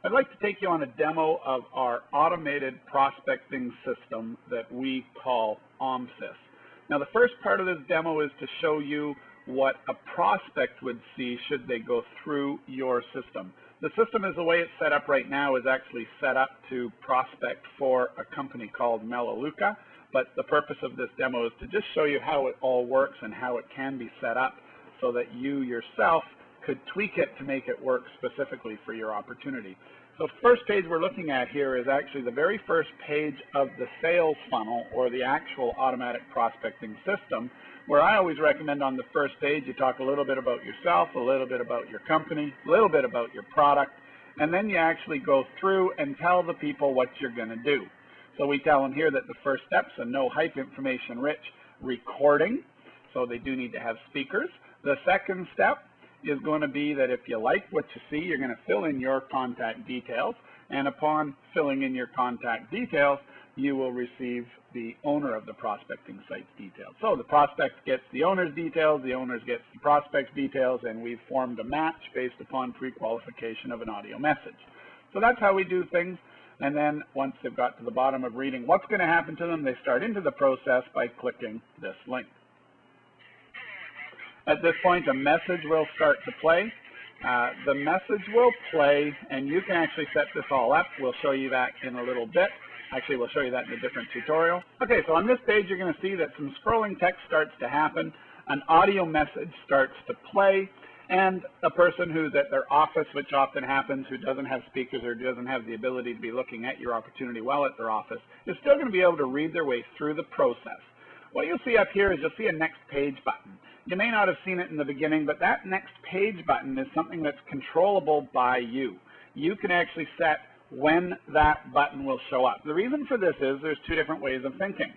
I'd like to take you on a demo of our automated prospecting system that we call Omsys. Now, the first part of this demo is to show you what a prospect would see should they go through your system. The system, as the way it's set up right now, is actually set up to prospect for a company called Melaleuca, but the purpose of this demo is to just show you how it all works and how it can be set up so that you yourself could tweak it to make it work specifically for your opportunity. So the first page we're looking at here is actually the very first page of the sales funnel, or the actual automatic prospecting system, where I always recommend on the first page you talk a little bit about yourself, a little bit about your company, a little bit about your product, and then you actually go through and tell the people what you're going to do. So we tell them here that the first step's a no hype information rich recording, so they do need to have speakers. The second step is going to be that if you like what you see, you're going to fill in your contact details, and upon filling in your contact details, you will receive the owner of the prospecting site's details. So the prospect gets the owner's details, the owner gets the prospect's details, and we've formed a match based upon pre-qualification of an audio message. So that's how we do things, and then once they've got to the bottom of reading what's going to happen to them, they start into the process by clicking this link. At this point, a message will start to play. The message will play, and you can actually set this all up. We'll show you that in a little bit. Actually, we'll show you that in a different tutorial. Okay, so on this page, you're going to see that some scrolling text starts to happen. An audio message starts to play, and a person who's at their office, which often happens, who doesn't have speakers or doesn't have the ability to be looking at your opportunity while at their office, is still going to be able to read their way through the process. What you'll see up here is you'll see a next page button. You may not have seen it in the beginning, but that next page button is something that's controllable by you. You can actually set when that button will show up. The reason for this is there's two different ways of thinking.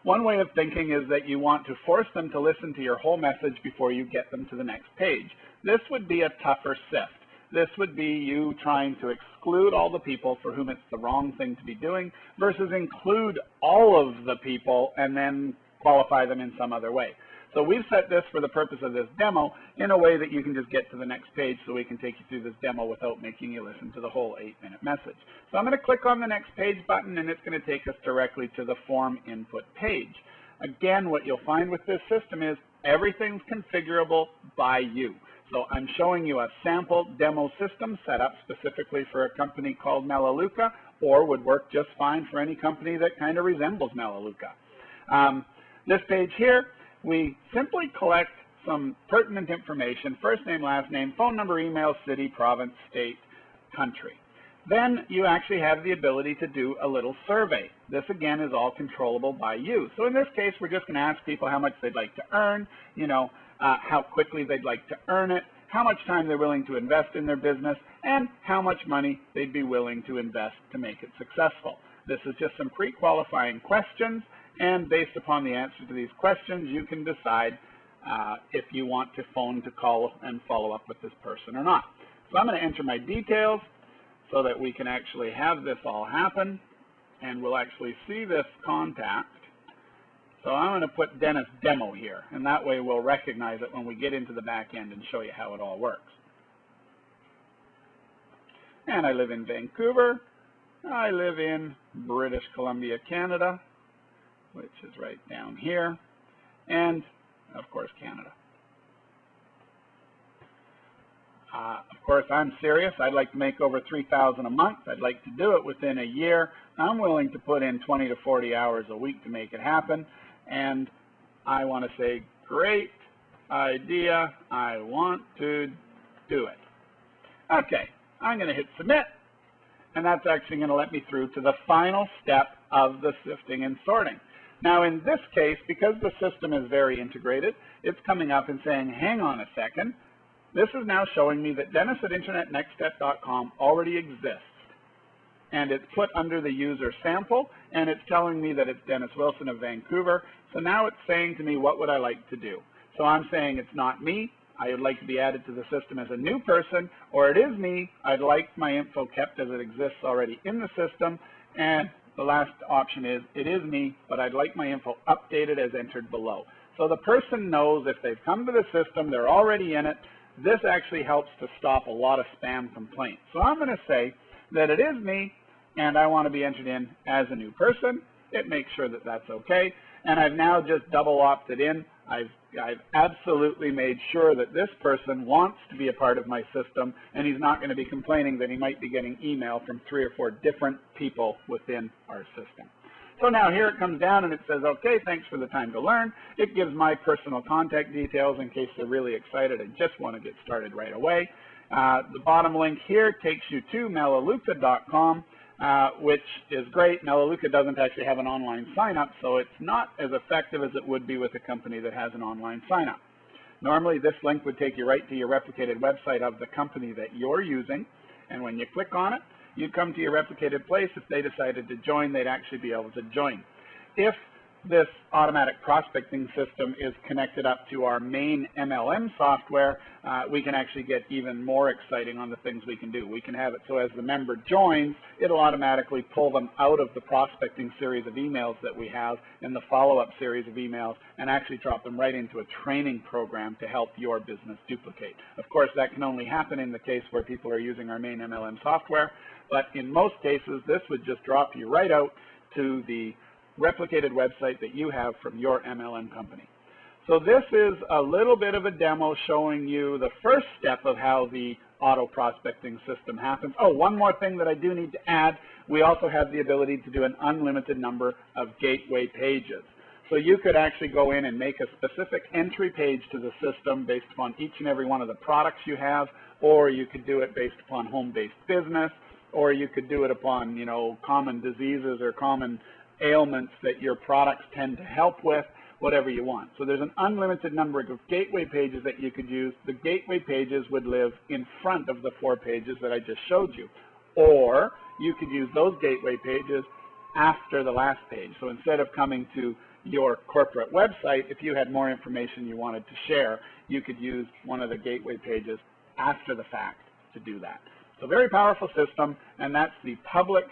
One way of thinking is that you want to force them to listen to your whole message before you get them to the next page. This would be a tougher sift. This would be you trying to exclude all the people for whom it's the wrong thing to be doing versus include all of the people and then qualify them in some other way. So we've set this for the purpose of this demo in a way that you can just get to the next page so we can take you through this demo without making you listen to the whole 8-minute message. So I'm going to click on the next page button, and it's going to take us directly to the form input page. Again, what you'll find with this system is everything's configurable by you. So I'm showing you a sample demo system set up specifically for a company called Melaleuca, or would work just fine for any company that kind of resembles Melaleuca. This page here, we simply collect some pertinent information: first name, last name, phone number, email, city, province, state, country. Then you actually have the ability to do a little survey. This again is all controllable by you. So in this case, we're just going to ask people how much they'd like to earn, how quickly they'd like to earn it, how much time they're willing to invest in their business, and how much money they'd be willing to invest to make it successful. This is just some pre-qualifying questions, and based upon the answer to these questions, you can decide if you want to phone to call and follow up with this person or not. So I'm going to enter my details so that we can actually have this all happen, and we'll actually see this contact. So I'm going to put Dennis Demo here, and that way we'll recognize it when we get into the back end and show you how it all works. And I live in Vancouver. I live in British Columbia, Canada, which is right down here, and of course Canada. Of course, I'm serious. I'd like to make over $3,000 a month. I'd like to do it within a year. I'm willing to put in 20 to 40 hours a week to make it happen, and I want to say, great idea. I want to do it. Okay, I'm going to hit submit, and that's actually going to let me through to the final step of the sifting and sorting. Now in this case, because the system is very integrated, it's coming up and saying, hang on a second, this is now showing me that Dennis at Internetnextstep.com already exists. And it's put under the user sample, and it's telling me that it's Dennis Wilson of Vancouver. So now it's saying to me, what would I like to do? So I'm saying it's not me. I would like to be added to the system as a new person, or it is me. I'd like my info kept as it exists already in the system. And the last option is, it is me, but I'd like my info updated as entered below. So the person knows if they've come to the system, they're already in it. This actually helps to stop a lot of spam complaints. So I'm going to say, that it is me and I want to be entered in as a new person. It makes sure that that's okay. And I've now just double opted in. I've absolutely made sure that this person wants to be a part of my system, and he's not going to be complaining that he might be getting email from 3 or 4 different people within our system. So now here it comes down and it says, okay, thanks for the time to learn. It gives my personal contact details in case they're really excited and just want to get started right away. The bottom link here takes you to melaleuca.com. Which is great. Melaleuca doesn't actually have an online sign-up, so it's not as effective as it would be with a company that has an online sign-up. Normally, this link would take you right to your replicated website of the company that you're using, and when you click on it, you'd come to your replicated place. If they decided to join, they'd actually be able to join. If this automatic prospecting system is connected up to our main MLM software, we can actually get even more exciting on the things we can do. We can have it so as the member joins, it'll automatically pull them out of the prospecting series of emails that we have and the follow-up series of emails and actually drop them right into a training program to help your business duplicate. Of course, that can only happen in the case where people are using our main MLM software, but in most cases, this would just drop you right out to the replicated website that you have from your MLM company. So this is a little bit of a demo showing you the first step of how the auto prospecting system happens. Oh, one more thing that I do need to add, we also have the ability to do an unlimited number of gateway pages. So you could actually go in and make a specific entry page to the system based upon each and every one of the products you have, or you could do it based upon home-based business, or you could do it upon, you know, common diseases or common ailments that your products tend to help with, whatever you want. So there's an unlimited number of gateway pages that you could use. The gateway pages would live in front of the 4 pages that I just showed you. Or you could use those gateway pages after the last page. So instead of coming to your corporate website, if you had more information you wanted to share, you could use one of the gateway pages after the fact to do that. So very powerful system, and that's the public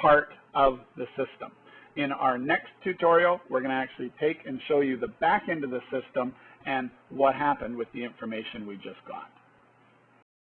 part of the system. In our next tutorial, we're going to actually take and show you the back end of the system and what happened with the information we just got.